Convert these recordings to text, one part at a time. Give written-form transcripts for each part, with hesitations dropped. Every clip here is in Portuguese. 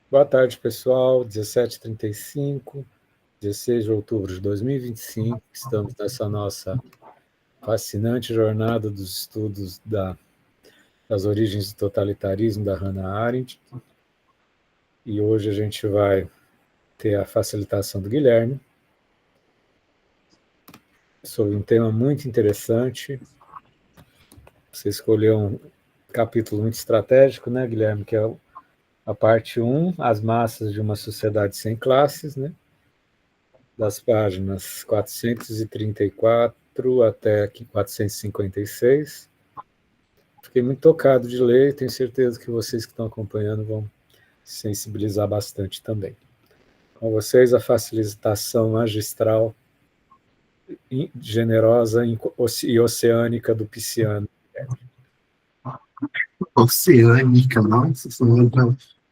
Boa tarde, pessoal. 17h35, 16 de outubro de 2025. Estamos nessa nossa fascinante jornada dos estudos das origens do totalitarismo da Hannah Arendt. E hoje a gente vai ter a facilitação do Guilherme sobre um tema muito interessante. Você escolheu um capítulo muito estratégico, né, Guilherme, que é a parte 1, as massas de uma sociedade sem classes, né? Das páginas 434 até 456. Fiquei muito tocado de ler e tenho certeza que vocês que estão acompanhando vão se sensibilizar bastante também. Com vocês, a facilitação magistral, generosa e oceânica do pisciano. Oceânica, nossa, isso é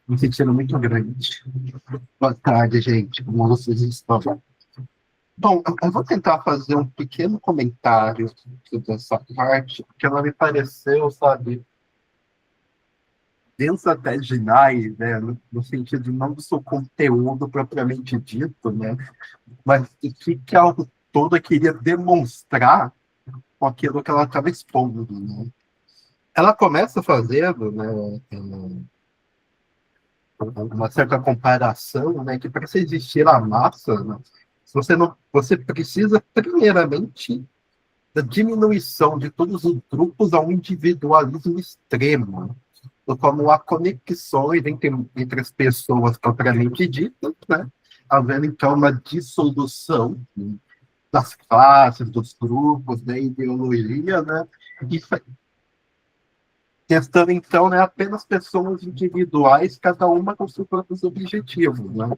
um sentido muito grande. Boa tarde, gente. Como vocês estão? Bom, eu vou tentar fazer um pequeno comentário sobre essa parte, porque ela me pareceu, sabe, densa até demais, né, no sentido não do seu conteúdo propriamente dito, né, mas do que a autora queria demonstrar com aquilo que ela estava expondo, né. Ela começa fazendo, né, uma certa comparação, né, que para existir a massa, né, você precisa primeiramente da diminuição de todos os grupos ao individualismo extremo, como há conexões entre as pessoas propriamente ditas, né, havendo então uma dissolução, né, das classes, dos grupos, da ideologia, né, e testando, então, né, apenas pessoas individuais, cada uma com seus próprios objetivos. Né?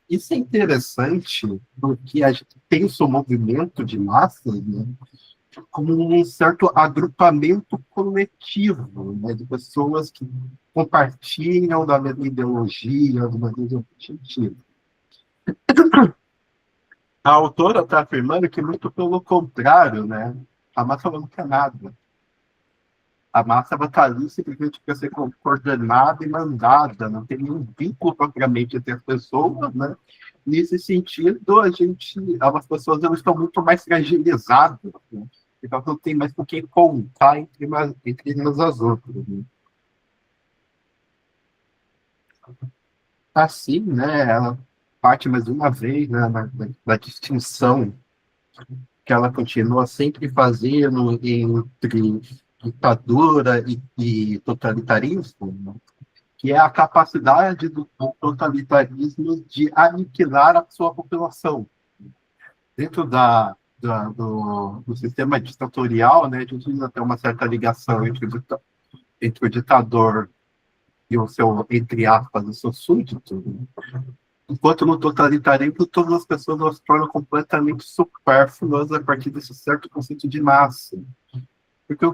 Isso é interessante, porque a gente pensa o movimento de massas, né, como um certo agrupamento coletivo, né, de pessoas que compartilham da mesma ideologia, do mesmo objetivo. A autora está afirmando que, muito pelo contrário, né, a massa não quer nada. A massa vai estar ali simplesmente para ser coordenada e mandada, não tem nenhum vínculo propriamente entre as pessoas, né? Nesse sentido, as pessoas elas estão muito mais fragilizadas, né? Então não tem mais com quem contar entre umas as outras. Né? Assim, né, ela parte mais uma vez, né, na distinção que ela continua sempre fazendo entre ditadura e totalitarismo, né? Que é a capacidade do totalitarismo de aniquilar a sua população. Dentro do sistema ditatorial, né, a gente ainda tem uma certa ligação entre o ditador e o seu, entre aspas, o seu súdito, né? Enquanto no totalitarismo, todas as pessoas se tornam completamente supérfluas a partir desse certo conceito de massa. Porque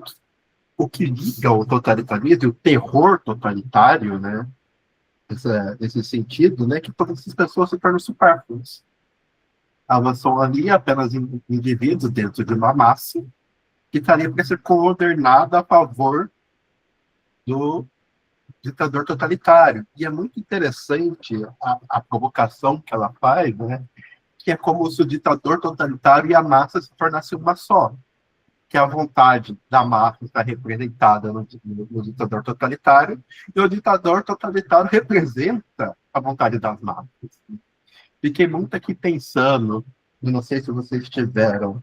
o que liga o totalitarismo, o terror totalitário, né, nesse sentido, né, que todas essas pessoas se tornam supérfluas. Elas são ali apenas indivíduos dentro de uma massa que estaria para ser coordenada a favor do ditador totalitário. E é muito interessante a provocação que ela faz, né, que é como se o ditador totalitário e a massa se tornassem uma só. Que a vontade da massa está representada no ditador totalitário, e o ditador totalitário representa a vontade das massas. Fiquei muito aqui pensando, não sei se vocês tiveram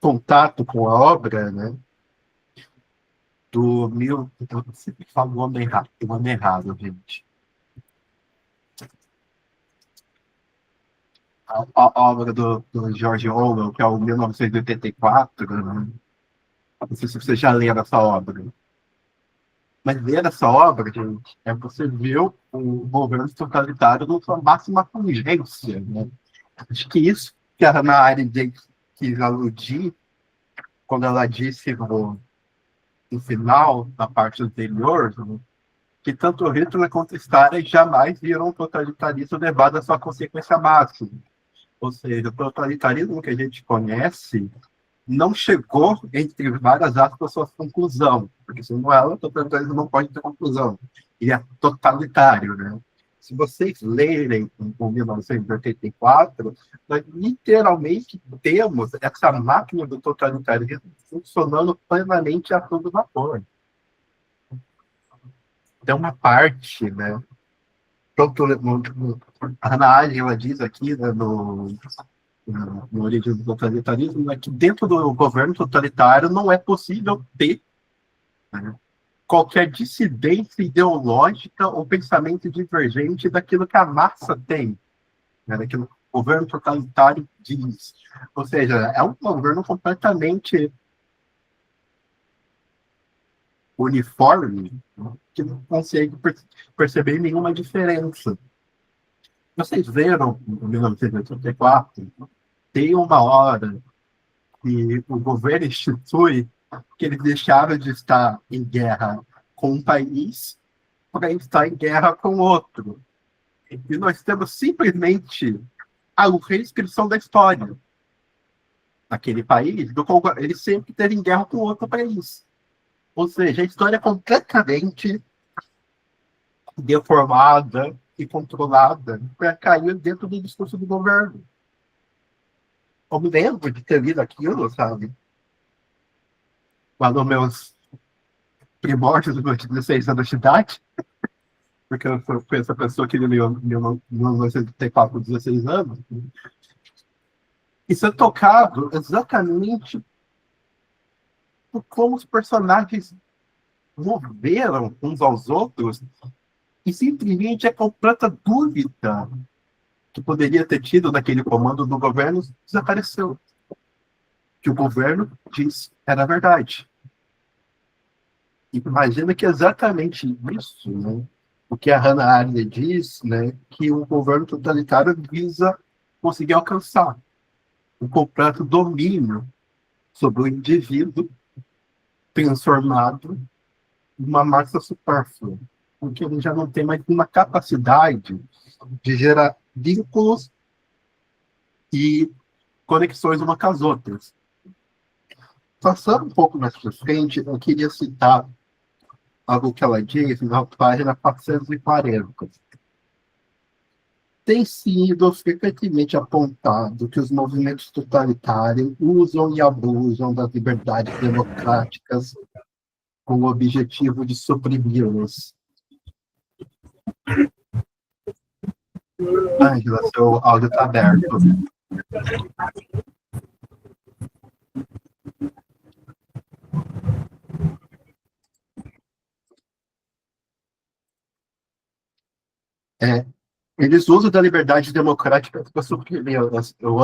contato com a obra, né, eu sempre falo o nome errado, gente. A obra do George Orwell, que é o 1984, né? Não sei se você já leu essa obra. Mas ler essa obra, gente, é você ver o governo totalitário na sua máxima pungência. Né? Acho que isso que a Hannah Arendt quis aludir quando ela disse no final, na parte anterior, né, que tanto Hitler quanto Stalin jamais viram um totalitarismo levado à sua consequência máxima. Ou seja, o totalitarismo que a gente conhece não chegou, entre várias aspas, à sua conclusão, porque sem ela, o totalitarismo não pode ter conclusão. ele é totalitário, né? Se vocês lerem o 1984, nós literalmente temos essa máquina do totalitarismo funcionando plenamente a todo vapor. Tem uma parte, né? A Hannah Arendt, ela diz aqui, né, no Origem do Totalitarismo, né, que dentro do governo totalitário não é possível ter, né, qualquer dissidência ideológica ou pensamento divergente daquilo que a massa tem, né, daquilo que o governo totalitário diz. Ou seja, é um governo completamente uniforme, né, que não consegue perceber nenhuma diferença. Vocês viram, em 1984, tem uma hora que o governo institui que eles deixaram de estar em guerra com um país para estar em guerra com outro. E nós temos simplesmente a reescrição da história naquele país, do qual ele sempre teve em guerra com outro país. Ou seja, a história é completamente deformada e controlada para cair dentro do discurso do governo. Eu me lembro de ter lido aquilo, sabe? Lá nos meus primórdios dos meus 16 anos de idade, porque eu fui essa pessoa que leu em 1984 com 16 anos, e ser tocado exatamente por como os personagens moveram uns aos outros e simplesmente a completa dúvida que poderia ter tido naquele comando do governo desapareceu. Que o governo diz era verdade. E imagina que é exatamente isso, né? O que a Hannah Arendt diz, né, que o governo totalitário visa conseguir alcançar um completo domínio sobre o indivíduo transformado em uma massa supérflua, porque ele já não tem mais uma capacidade de gerar vínculos e conexões uma com as outras. Passando um pouco mais para frente, eu queria citar algo que ela diz na página 440. Tem sido frequentemente apontado que os movimentos totalitários usam e abusam das liberdades democráticas com o objetivo de suprimi-las. Ângela, seu áudio está aberto. Eles usam da liberdade democrática para suprimir. Eu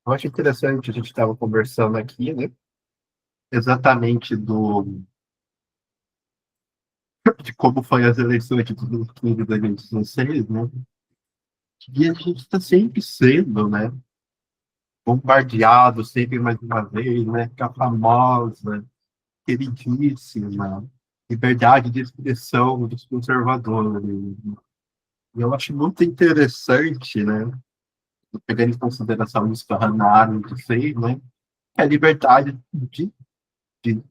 acho interessante, a gente estava conversando aqui, né? Exatamente de como foi as eleições de 2015 e 2016, né? E a gente está sempre sendo, né? Bombardeado sempre mais uma vez, né? Com a famosa, queridíssima liberdade de expressão dos conservadores. E eu acho muito interessante, né? Pegando em consideração isso que a Hannah Arendt fez, né? Que a liberdade de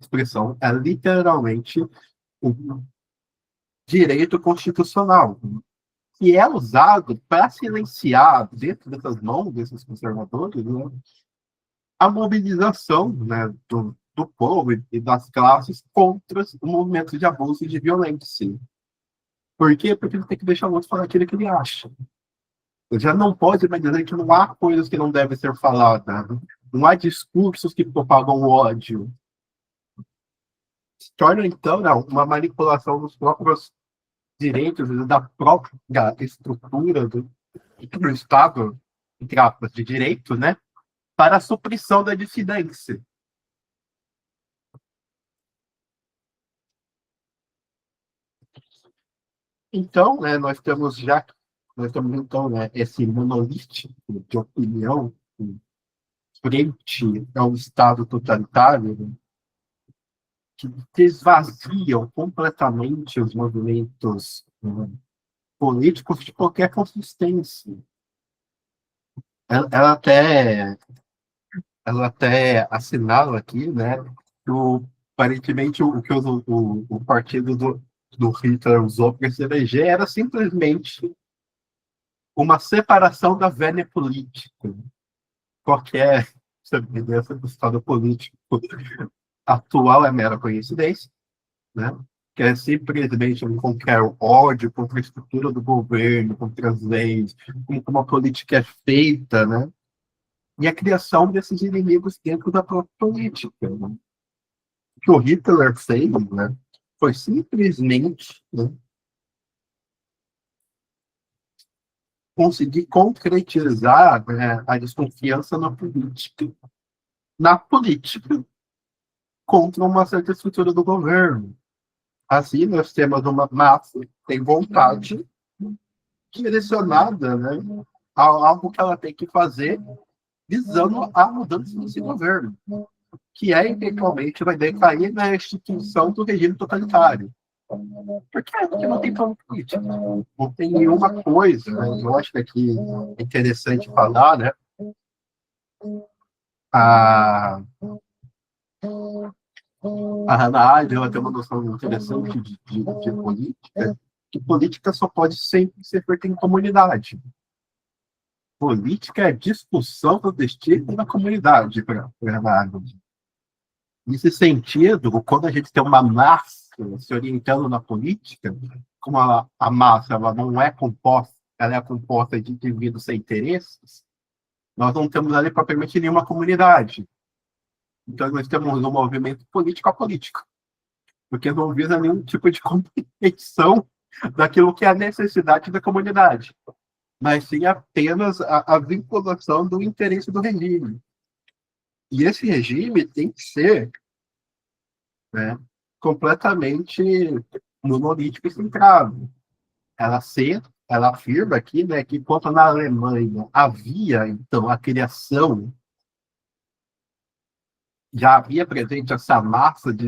expressão é literalmente um direito constitucional. E é usado para silenciar, dentro dessas mãos desses conservadores, né, a mobilização, né, do povo e das classes contra o movimento de abuso e de violência. Por quê? Porque ele tem que deixar o outro falar aquilo que ele acha. Ele já não pode mais dizer que não há coisas que não devem ser faladas. Não há discursos que propagam o ódio. Se torna, então, não, uma manipulação dos próprios direitos da própria estrutura do Estado, entre aspas, de direito, né, para a supressão da dissidência. Então, né, nós temos então, né, esse monolítico de opinião frente ao Estado totalitário, né, que esvaziam completamente os movimentos políticos de qualquer consistência. Ela até assinala aqui, né, aparentemente o que o partido do Hitler usou para se eleger era simplesmente uma separação da velha política. Qualquer semelhança do Estado político atual é mera coincidência, né? Que é simplesmente qualquer ódio contra a estrutura do governo, contra as leis, como a política é feita, né? E a criação desses inimigos dentro da própria política. Né? O que o Hitler fez, né, foi simplesmente, né, conseguir concretizar, né, a desconfiança na política contra uma certa estrutura do governo. Assim, nós temos uma massa que tem vontade direcionada, né, a algo que ela tem que fazer visando a mudança desse governo, que é, eventualmente, vai decair na instituição do regime totalitário. Porque não tem plano político. Não tem nenhuma coisa, né? Eu acho que aqui é interessante falar, né? A Hannah Arendt, ela tem uma noção interessante de política, que política só pode sempre ser feita em comunidade. Política é discussão do destino da comunidade, para Hannah Arendt. Nesse sentido, quando a gente tem uma massa se orientando na política, como a massa ela não é composta, ela é composta de indivíduos sem interesses, nós não temos ali propriamente nenhuma comunidade. Então, nós temos um movimento político apolítico, porque não visa nenhum tipo de competição daquilo que é a necessidade da comunidade, mas sim apenas a vinculação do interesse do regime. E esse regime tem que ser, né, completamente monolítico e centrado. Ela afirma aqui, né, que enquanto na Alemanha havia, então, a criação, já havia presente essa massa de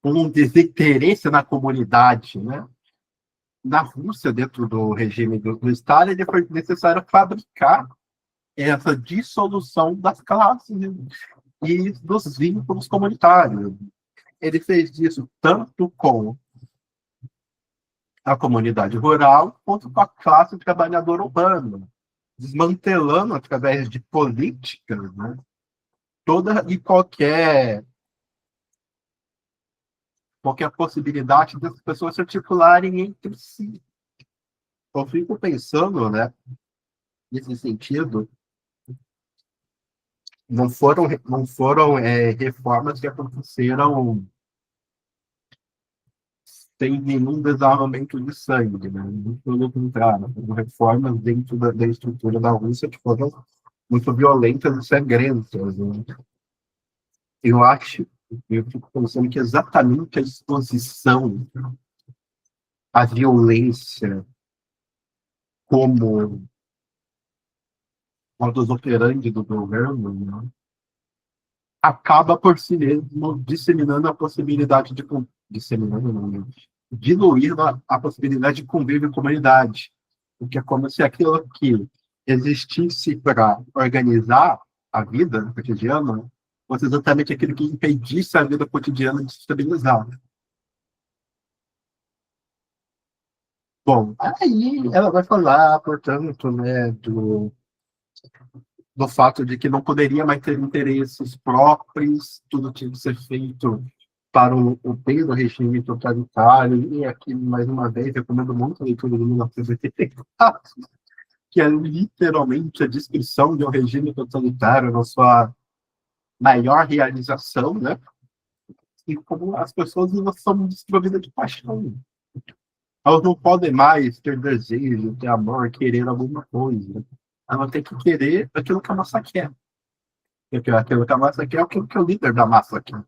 um desinteresse na comunidade, né? Na Rússia, dentro do regime do Stalin, foi necessário fabricar essa dissolução das classes e dos vínculos comunitários. Ele fez isso tanto com a comunidade rural quanto com a classe trabalhadora urbana, desmantelando através de políticas, né, toda e qualquer possibilidade das pessoas se articularem entre si. Eu fico pensando, né, nesse sentido, não foram reformas que aconteceram sem nenhum desarmamento de sangue, né? Muito pelo contrário, foram reformas dentro da estrutura da Rússia que foram muito violentas e sangrentas. Né? Eu fico pensando que exatamente a exposição à violência como modus operandi do governo, né, acaba por si mesmo disseminando a possibilidade disseminando, não, diluir a possibilidade de convívio em comunidade. Porque é como se aquilo que existisse para organizar a vida cotidiana fosse exatamente aquilo que impedisse a vida cotidiana de se estabilizar. Bom, aí ela vai falar, portanto, né, do fato de que não poderia mais ter interesses próprios, tudo tinha que ser feito para o bem do regime totalitário, e aqui, mais uma vez, recomendo muito a leitura de 1984, que é literalmente a descrição de um regime totalitário na sua maior realização, né? E como as pessoas não são desprovidas de paixão. Elas não podem mais ter desejo, ter amor, querer alguma coisa. Ela tem que querer aquilo que a massa quer. Aquilo que a massa quer é aquilo que o líder da massa quer.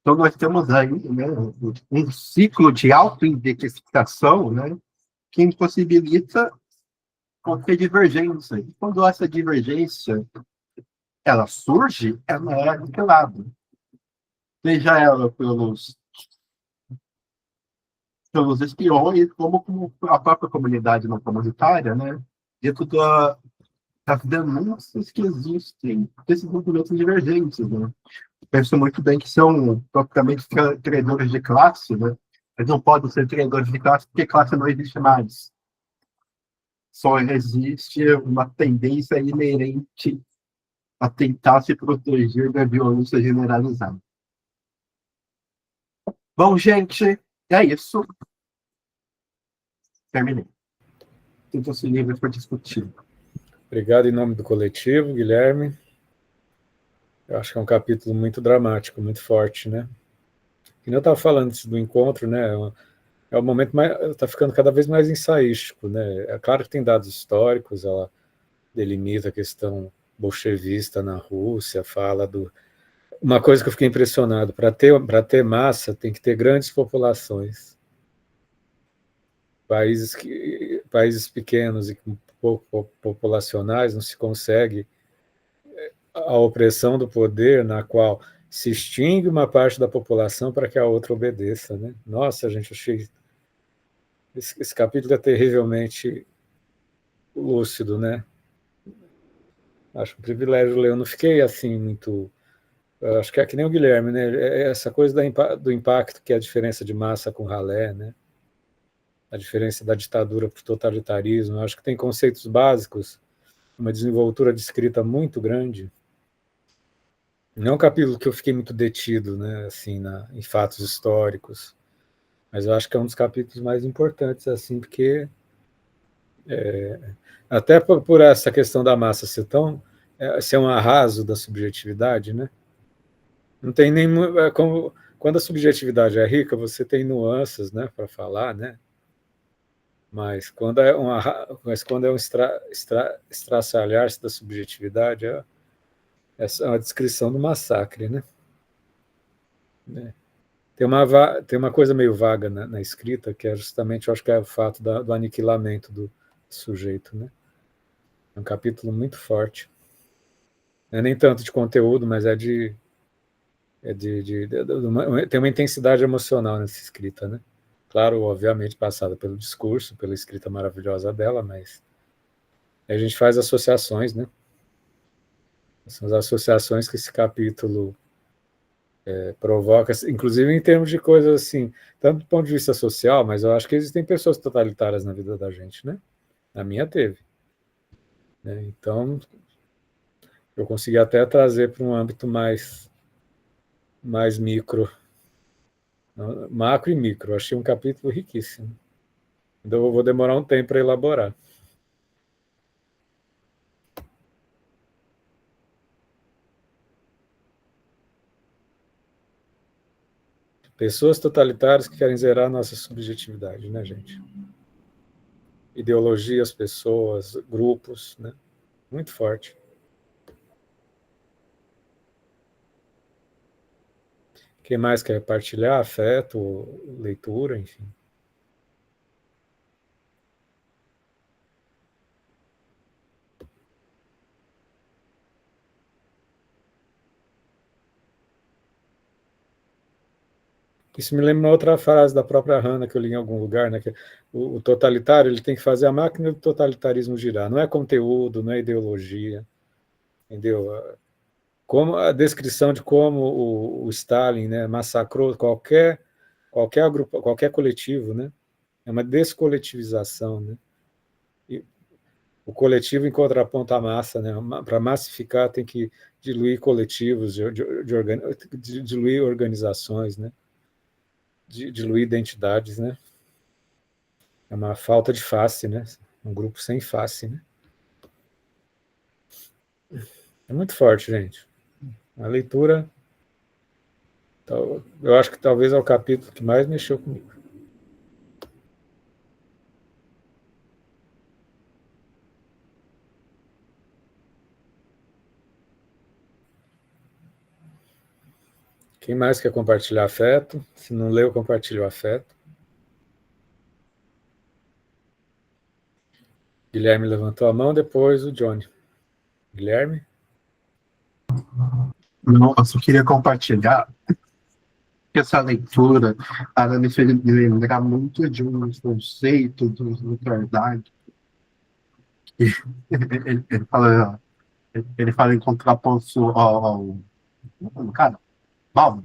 Então, nós temos aí, né, um ciclo de auto-identificação, né, que impossibilita qualquer divergência. E quando essa divergência ela surge, ela é aniquilada. Seja ela pelos espiões, como a própria comunidade não comunitária, né, dentro das denúncias que existem desses movimentos divergentes. Né? penso muito bem que são propriamente treinadores de classe, né? Eles não podem ser treinadores de classe porque classe não existe mais. Só existe uma tendência inerente a tentar se proteger da violência generalizada. Bom, gente, é isso. Terminei. Sinto-se livre para discutir. Obrigado em nome do coletivo, Guilherme. Eu acho que é um capítulo muito dramático, muito forte, né? E eu estava falando do encontro, né? É o momento mais, está ficando cada vez mais ensaístico, né? É claro que tem dados históricos, ela delimita a questão bolchevista na Rússia, fala do... Uma coisa que eu fiquei impressionado, para ter massa, tem que ter grandes populações. Países pequenos e pouco populacionais não se consegue a opressão do poder na qual se extingue uma parte da população para que a outra obedeça, né? Nossa, gente, achei esse capítulo é terrivelmente lúcido, né? Acho um privilégio ler. Eu não fiquei assim muito... Acho que é que nem o Guilherme, né? É essa coisa do impacto que é a diferença de massa com ralé, né? A diferença da ditadura para o totalitarismo. Acho que tem conceitos básicos, uma desenvoltura de escrita muito grande. Não é um capítulo que eu fiquei muito detido, né? Assim, em fatos históricos, mas eu acho que é um dos capítulos mais importantes, assim, porque até por essa questão da massa ser um arraso da subjetividade, né? Não tem nem quando a subjetividade é rica, você tem nuances, né, para falar, né? Mas quando é um estraçalhar-se da subjetividade, é uma descrição do massacre, né? Tem uma coisa meio vaga na escrita, que é justamente, eu acho que é o fato do aniquilamento do sujeito, né? É um capítulo muito forte. Não é nem tanto de conteúdo, mas tem uma intensidade emocional nessa escrita, né? Claro, obviamente passada pelo discurso, pela escrita maravilhosa dela, mas a gente faz associações, né? São as associações que esse capítulo provoca, inclusive em termos de coisas assim, tanto do ponto de vista social, mas eu acho que existem pessoas totalitárias na vida da gente, né? A minha teve. Né? Então, eu consegui até trazer para um âmbito mais micro, macro e micro. Eu achei um capítulo riquíssimo. Então, eu vou demorar um tempo para elaborar. Pessoas totalitárias que querem zerar nossa subjetividade, né, gente? Ideologias, pessoas, grupos, né? Muito forte. Quem mais quer partilhar? Afeto, leitura, enfim. Isso me lembra uma outra frase da própria Hannah que eu li em algum lugar, né? Que o totalitário ele tem que fazer a máquina do totalitarismo girar. Não é conteúdo, não é ideologia, entendeu? Como a descrição de como o Stalin, né, massacrou qualquer grupo, qualquer coletivo, né? É uma descoletivização, né? E o coletivo em contraponto à massa, né? Para massificar tem que diluir coletivos, diluir organizações, né? Diluir identidades, né? É uma falta de face, né? Um grupo sem face, né? É muito forte, gente. A leitura, eu acho que talvez é o capítulo que mais mexeu comigo. Quem mais quer compartilhar afeto? Se não leu, compartilha o afeto. Guilherme levantou a mão, depois o Johnny. Guilherme? Não, eu só queria compartilhar que essa leitura ela me fez me lembrar muito de um conceito do verdade. Ele fala em contraponto ao cara, normal,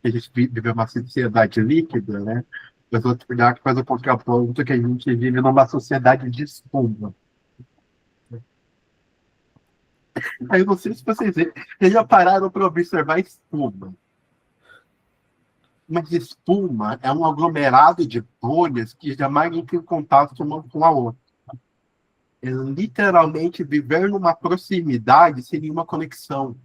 que a gente vive uma sociedade líquida, né? Eu vou pegar que faz o contraponto que a gente vive numa sociedade de espuma. Aí eu não sei se vocês já pararam para observar espuma. Mas espuma é um aglomerado de bolhas que jamais entram em contato uma com a outra. É literalmente viver numa proximidade sem nenhuma conexão.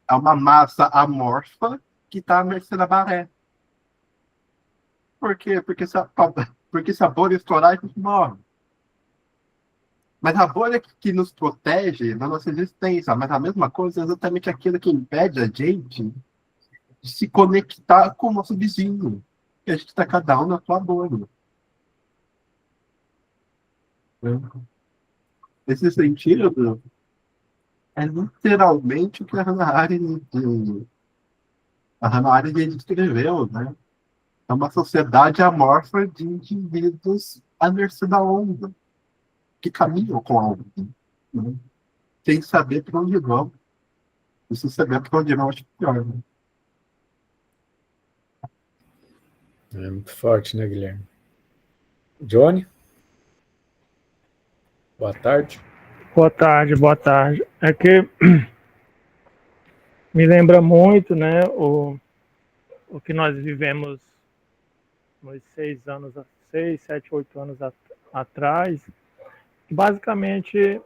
É uma massa amorfa que está à mercê da maré. Por quê? Porque se a bolha estourar, a gente morre. Mas a bolha que nos protege da nossa existência, mas a mesma coisa é exatamente aquilo que impede a gente de se conectar com o nosso vizinho. E a gente está cada um na sua bolha. Nesse sentido, é literalmente o que a Hannah Arendt descreveu, né? É uma sociedade amorfa de indivíduos à mercê da onda, que caminham com a onda, né? Sem saber para onde vão. E se saber para onde vão, acho pior, né? É muito forte, né, Guilherme? Johnny? Boa tarde. Boa tarde, boa tarde. É que me lembra muito, né, o que nós vivemos uns 6 anos, 6, 7, 8 anos atrás. Basicamente,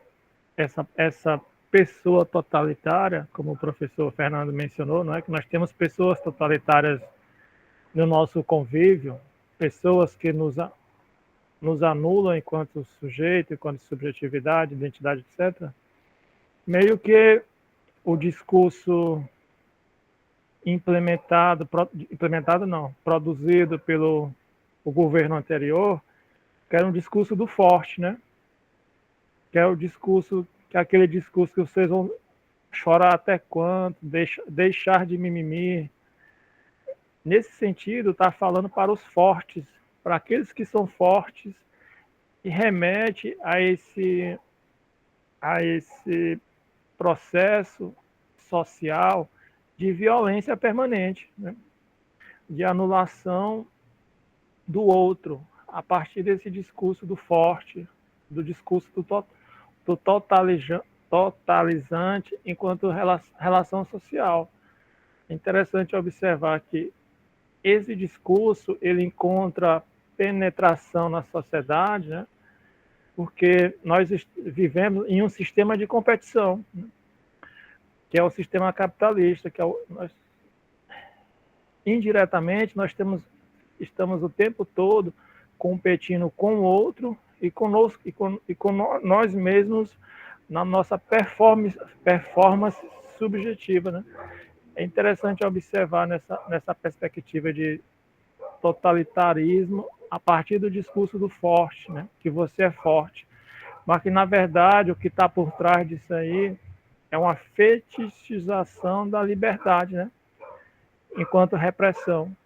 essa pessoa totalitária, como o professor Fernando mencionou, não é que nós temos pessoas totalitárias no nosso convívio, pessoas que nos anulam enquanto sujeito, enquanto subjetividade, identidade, etc. Meio que o discurso implementado não, produzido pelo o governo anterior, que era um discurso do forte, né? Que é o discurso, que é aquele discurso que vocês vão chorar até quanto, deixar de mimimi. Nesse sentido, está falando para os fortes, para aqueles que são fortes, e remete a esse processo social de violência permanente, né? De anulação do outro, a partir desse discurso do forte, do discurso do totalizante enquanto relação social. É interessante observar que esse discurso ele encontra penetração na sociedade, né? Porque nós vivemos em um sistema de competição, né? Que é o sistema capitalista, que é indiretamente nós estamos o tempo todo competindo com o outro e conosco e com nós mesmos na nossa performance subjetiva, né? É interessante observar nessa perspectiva de totalitarismo a partir do discurso do forte, né? Que você é forte, mas que na verdade o que está por trás disso aí é uma fetichização da liberdade, né? Enquanto repressão.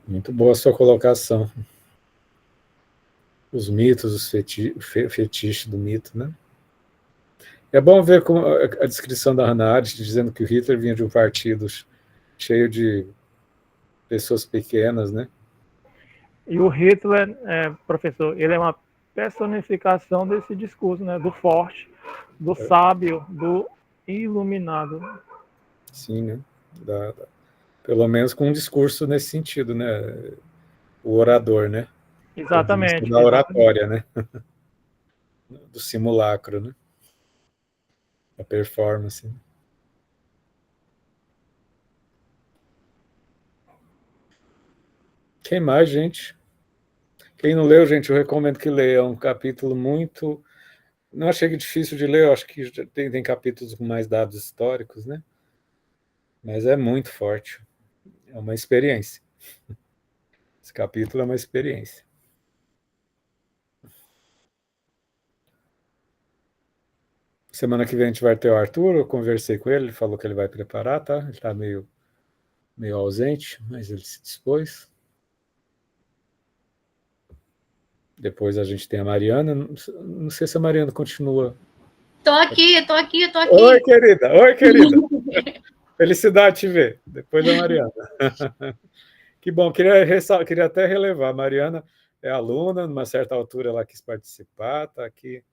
Muito boa a sua colocação. Os mitos, os fetiches do mito, né? É bom ver como a descrição da Hannah Arendt dizendo que o Hitler vinha de um partido cheio de pessoas pequenas, né? E o Hitler, professor, ele é uma personificação desse discurso, né? Do forte, do sábio, do iluminado. Sim, né? Pelo menos com um discurso nesse sentido, né? O orador, né? Exatamente. Da oratória, né? Do simulacro, né? A performance. Quem mais, gente? Quem não leu, gente, eu recomendo que leia. É um capítulo muito... Não achei que difícil de ler, eu acho que tem capítulos com mais dados históricos, né? Mas é muito forte. É uma experiência. Esse capítulo é uma experiência. Semana que vem a gente vai ter o Arthur, eu conversei com ele falou que ele vai preparar, tá? Ele está meio ausente, mas ele se dispôs. Depois a gente tem a Mariana. Não sei se a Mariana continua. Tô aqui. Oi, querida. Oi, querida. Felicidade te ver. Depois da Mariana. Que bom. Queria até relevar. A Mariana é aluna, numa certa altura ela quis participar, está aqui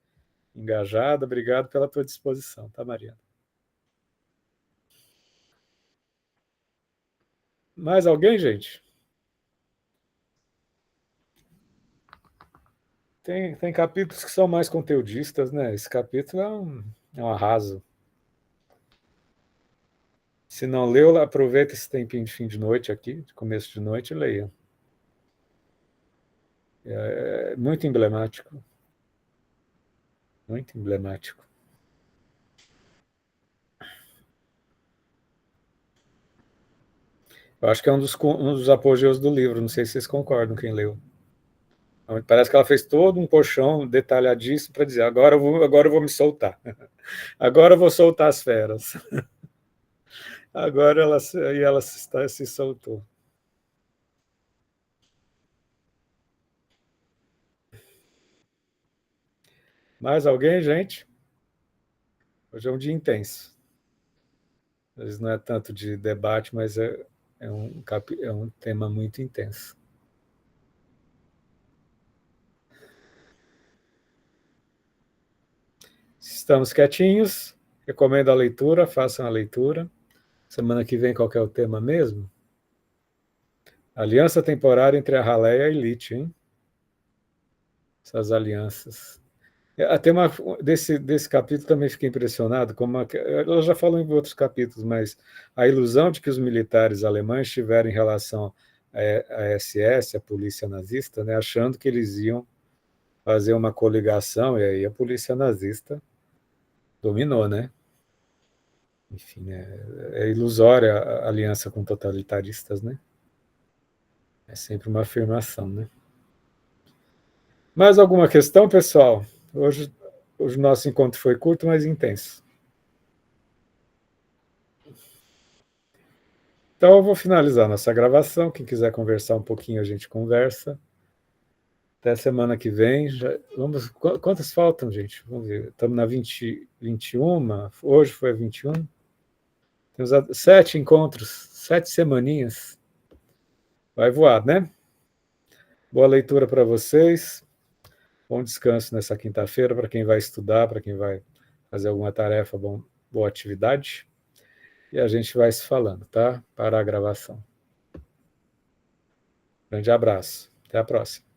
engajada. Obrigado pela tua disposição, tá, Mariana? Mais alguém, gente? Tem capítulos que são mais conteudistas, né? Esse capítulo é um arraso. Se não leu, aproveita esse tempinho de fim de noite aqui, de começo de noite, e leia. É muito emblemático. Muito emblemático. Eu acho que é um dos apogeus do livro, não sei se vocês concordam, quem leu. Parece que ela fez todo um colchão detalhadíssimo para dizer, agora eu vou me soltar. Agora eu vou soltar as feras. Agora ela se soltou. Mais alguém, gente? Hoje é um dia intenso. Às vezes não é tanto de debate, mas é um tema muito intenso. Estamos quietinhos. Recomendo a leitura, façam a leitura. Semana que vem, qual que é o tema mesmo? Aliança temporária entre a ralé e a elite, hein? Essas alianças. A tema desse capítulo também fiquei impressionado, ela já falou em outros capítulos, mas a ilusão de que os militares alemães tiveram em relação à SS, a polícia nazista, né, achando que eles iam fazer uma coligação, e aí a polícia nazista dominou, né? Enfim, é ilusória a aliança com totalitaristas, né? É sempre uma afirmação, né? Mais alguma questão, pessoal? Hoje o nosso encontro foi curto, mas intenso. Então, eu vou finalizar nossa gravação. Quem quiser conversar um pouquinho, a gente conversa. Até semana que vem. Quantas faltam, gente? Vamos ver. Estamos na 21. Hoje foi a 21. Temos 7 encontros, 7 semaninhas. Vai voar, né? Boa leitura para vocês. Bom descanso nessa quinta-feira para quem vai estudar, para quem vai fazer alguma tarefa, boa atividade. E a gente vai se falando, tá? Para a gravação. Grande abraço. Até a próxima.